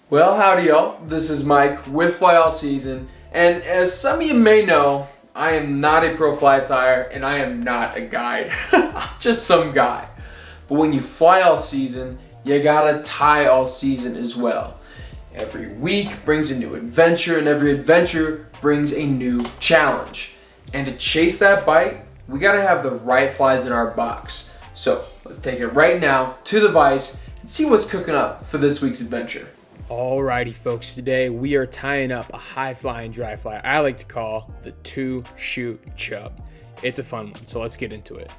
Well, howdy y'all, this is Mike with Fly All Season, and as some of you may know, I am not a pro fly attire and I am not a guide, just some guy. But when you fly all season, you gotta tie all season as well. Every week brings a new adventure and every adventure brings a new challenge. And to chase that bite, we gotta have the right flies in our box. So let's take it right now to the vise and see what's cooking up for this week's adventure. Alrighty folks, today we are tying up a high flying dry fly I like to call the Two Chute Chub. It's a fun one, so let's get into it.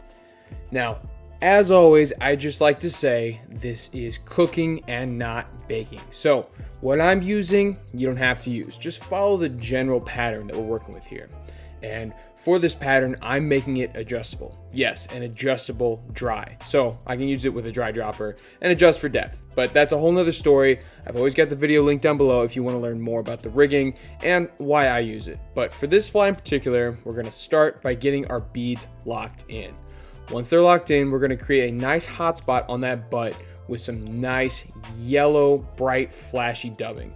Now, as always, I just like to say this is cooking and not baking. So what I'm using, you don't have to use. Just follow the general pattern that we're working with here. And for this pattern, I'm making it adjustable. Yes, an adjustable dry. So I can use it with a dry dropper and adjust for depth. But that's a whole nother story. I've always got the video linked down below if you want to learn more about the rigging and why I use it. But for this fly in particular, we're going to start by getting our beads locked in. Once they're locked in, we're going to create a nice hotspot on that butt with some nice yellow, bright, flashy dubbing.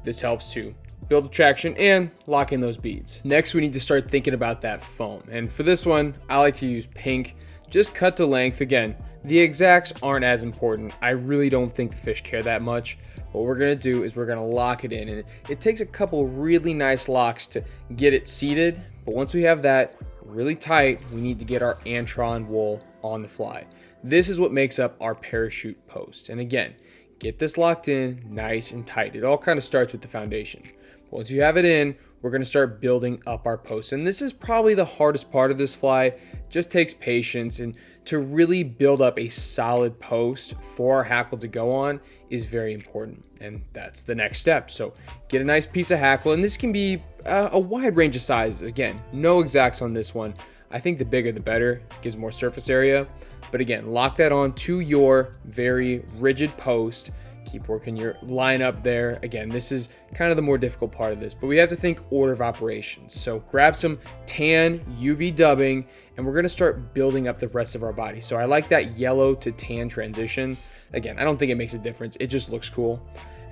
This helps to build traction and lock in those beads. Next, we need to start thinking about that foam. And for this one, I like to use pink, just cut to length. Again, the exacts aren't as important. I really don't think the fish care that much. What we're gonna do is we're gonna lock it in, and it takes a couple really nice locks to get it seated. But once we have that really tight, we need to get our Antron wool on the fly. This is what makes up our parachute post. And again, get this locked in nice and tight. It all kind of starts with the foundation. Once you have it in, we're going to start building up our posts. And this is probably the hardest part of this fly. It just takes patience, and to really build up a solid post for our hackle to go on is very important. And that's the next step. So get a nice piece of hackle, and this can be a wide range of sizes. Again, no exacts on this one. I think the bigger the better, it gives more surface area. But again, lock that on to your very rigid post. Keep working your line up there. Again, this is kind of the more difficult part of this, but we have to think order of operations. So grab some tan UV dubbing, and we're gonna start building up the rest of our body. So I like that yellow to tan transition. Again, I don't think it makes a difference. It just looks cool.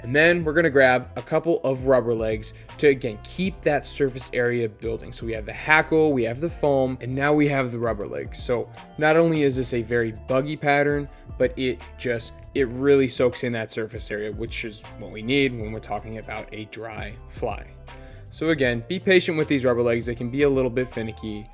And then we're gonna grab a couple of rubber legs to, again, keep that surface area building. So we have the hackle, we have the foam, and now we have the rubber legs. So not only is this a very buggy pattern, but it really soaks in that surface area, which is what we need when we're talking about a dry fly. So again, be patient with these rubber legs. They can be a little bit finicky,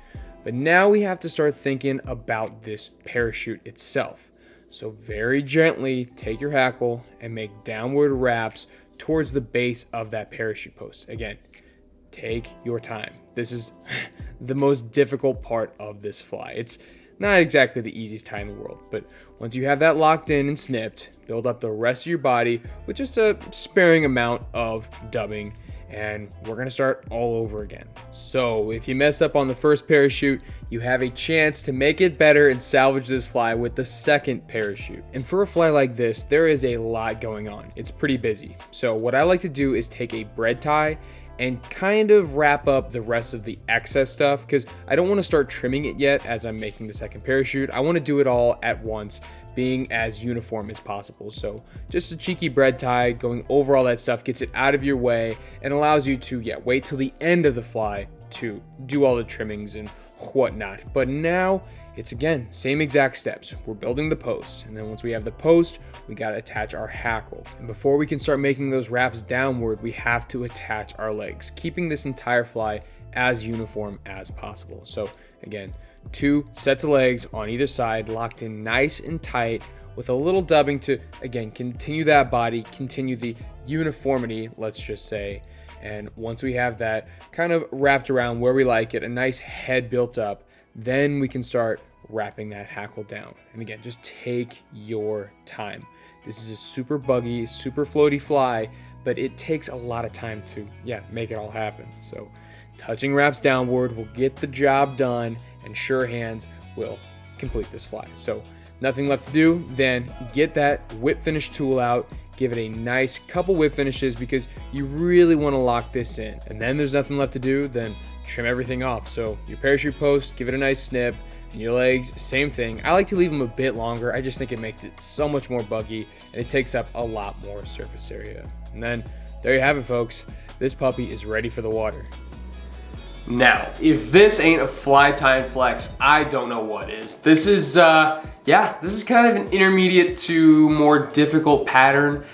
but now we have to start thinking about this parachute itself. So very gently take your hackle and make downward wraps towards the base of that parachute post. Again, take your time. This is the most difficult part of this fly. It's not exactly the easiest tie in the world, but once you have that locked in and snipped, build up the rest of your body with just a sparing amount of dubbing, and we're gonna start all over again. So if you messed up on the first parachute, you have a chance to make it better and salvage this fly with the second parachute. And for a fly like this, there is a lot going on. It's pretty busy. So what I like to do is take a bread tie and kind of wrap up the rest of the excess stuff, because I don't want to start trimming it yet as I'm making the second parachute. I want to do it all at once, being as uniform as possible. So just a cheeky bread tie going over all that stuff gets it out of your way and allows you to wait till the end of the fly to do all the trimmings and whatnot. But now it's, again, same exact steps. We're building the post, and then once we have the post, we got to attach our hackle. And before we can start making those wraps downward, we have to attach our legs, keeping this entire fly as uniform as possible. So again, 2 sets of legs on either side, locked in nice and tight with a little dubbing to, again, continue that body, continue the uniformity, let's just say. And once we have that kind of wrapped around where we like it, a nice head built up, then we can start wrapping that hackle down. And again, just take your time. This is a super buggy, super floaty fly, but it takes a lot of time to, make it all happen. So touching wraps downward will get the job done, and sure hands will complete this fly. So nothing left to do, then get that whip finish tool out, give it a nice couple whip finishes because you really want to lock this in. And then there's nothing left to do, then trim everything off. So your parachute post, give it a nice snip, and your legs, same thing. I like to leave them a bit longer. I just think it makes it so much more buggy and it takes up a lot more surface area. And then there you have it, folks. This puppy is ready for the water. Now, if this ain't a fly time flex, I don't know what is. This is, this is kind of an intermediate to more difficult pattern,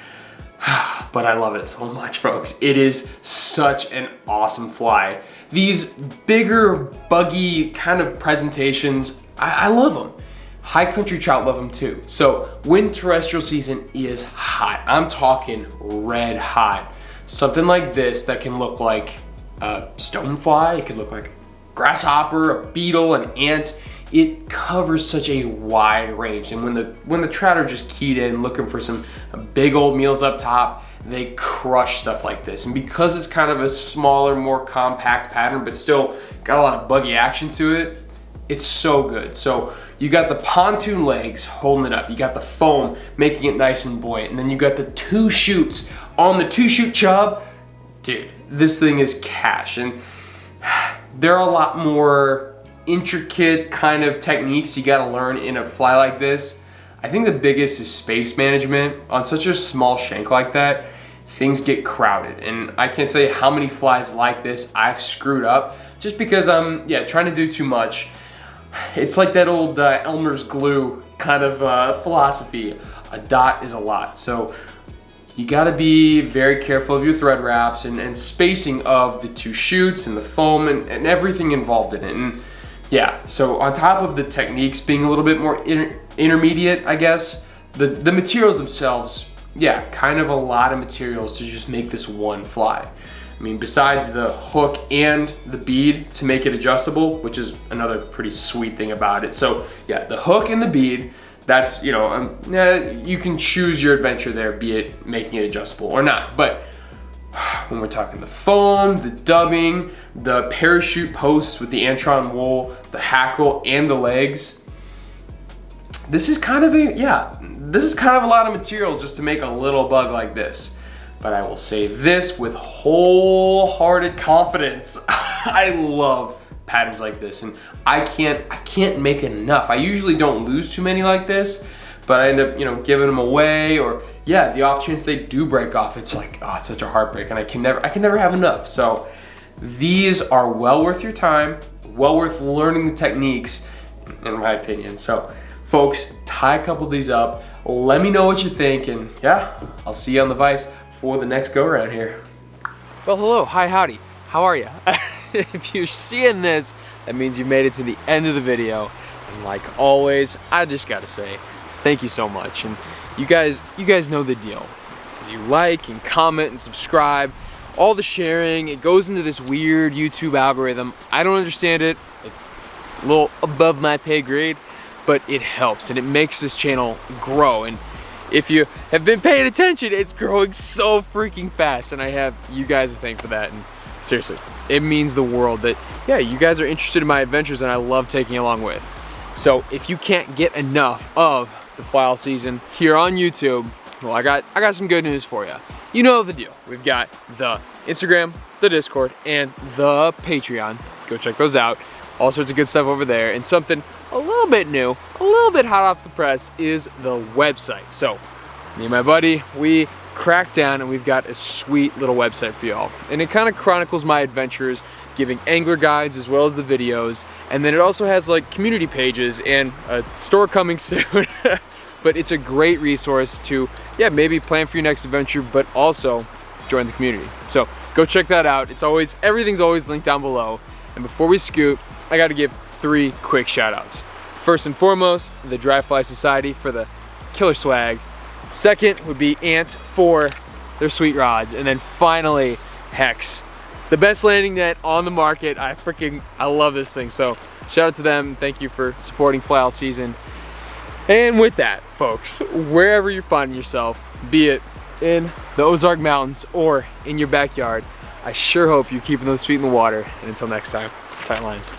but I love it so much, folks. It is such an awesome fly. These bigger, buggy kind of presentations, I love them. High country trout love them too. So when terrestrial season is hot, I'm talking red hot, something like this that can look like a stonefly, it could look like a grasshopper, a beetle, an ant. It covers such a wide range, and when the trout are just keyed in looking for some big old meals up top, they crush stuff like this. And because it's kind of a smaller, more compact pattern, but still got a lot of buggy action to it, it's so good. So you got the pontoon legs holding it up, you got the foam making it nice and buoyant, and then you got the two shoots on the Two Chute Chub. Dude, this thing is cash, and there are a lot more intricate kind of techniques you gotta learn in a fly like this. I think the biggest is space management. On such a small shank like that, things get crowded, and I can't tell you how many flies like this I've screwed up just because I'm trying to do too much. It's like that old Elmer's glue kind of philosophy. A dot is a lot, so you gotta be very careful of your thread wraps and spacing of the two shoots and the foam and everything involved in it. And yeah, so on top of the techniques being a little bit more intermediate, I guess, the materials themselves, kind of a lot of materials to just make this one fly. I mean, besides the hook and the bead to make it adjustable, which is another pretty sweet thing about it. So yeah, the hook and the bead, that's, you can choose your adventure there, be it making it adjustable or not. But when we're talking the foam, the dubbing, the parachute posts with the Antron wool, the hackle, and the legs, this is kind of a lot of material just to make a little bug like this. But I will say this with wholehearted confidence. I love patterns like this, and I can't make enough. I usually don't lose too many like this, but I end up, giving them away, or the off chance they do break off, it's like, oh, it's such a heartbreak, and I can never have enough. So these are well worth your time, well worth learning the techniques, in my opinion. So folks, tie a couple of these up, let me know what you think, and I'll see you on the vise for the next go around here. Well, hello, hi, howdy, how are you? If you're seeing this, that means you made it to the end of the video. And like always, I just gotta say, thank you so much. And you guys know the deal. As you like and comment and subscribe, all the sharing, it goes into this weird YouTube algorithm. I don't understand it. It's a little above my pay grade, but it helps and it makes this channel grow. And if you have been paying attention, it's growing so freaking fast, and I have you guys to thank for that. And seriously, it means the world that, you guys are interested in my adventures and I love taking you along with. So if you can't get enough of the fly season here on YouTube, well, I got some good news for you. You know the deal. We've got the Instagram, the Discord, and the Patreon. Go check those out. All sorts of good stuff over there. And something a little bit new, a little bit hot off the press is the website. So me and my buddy, we cracked down and we've got a sweet little website for y'all. And it kind of chronicles my adventures, giving angler guides as well as the videos. And then it also has like community pages and a store coming soon. But it's a great resource to, maybe plan for your next adventure, but also join the community. So go check that out. Everything's always linked down below. And before we scoot, I gotta give 3 quick shout outs. First and foremost, the Dry Fly Society for the killer swag. Second would be Ant for their sweet rods. And then finally, Hex, the best landing net on the market. I love this thing. So shout out to them. Thank you for supporting fly all season. And with that, folks, wherever you're finding yourself, be it in the Ozark Mountains or in your backyard, I sure hope you're keeping those feet in the water. And until next time, tight lines.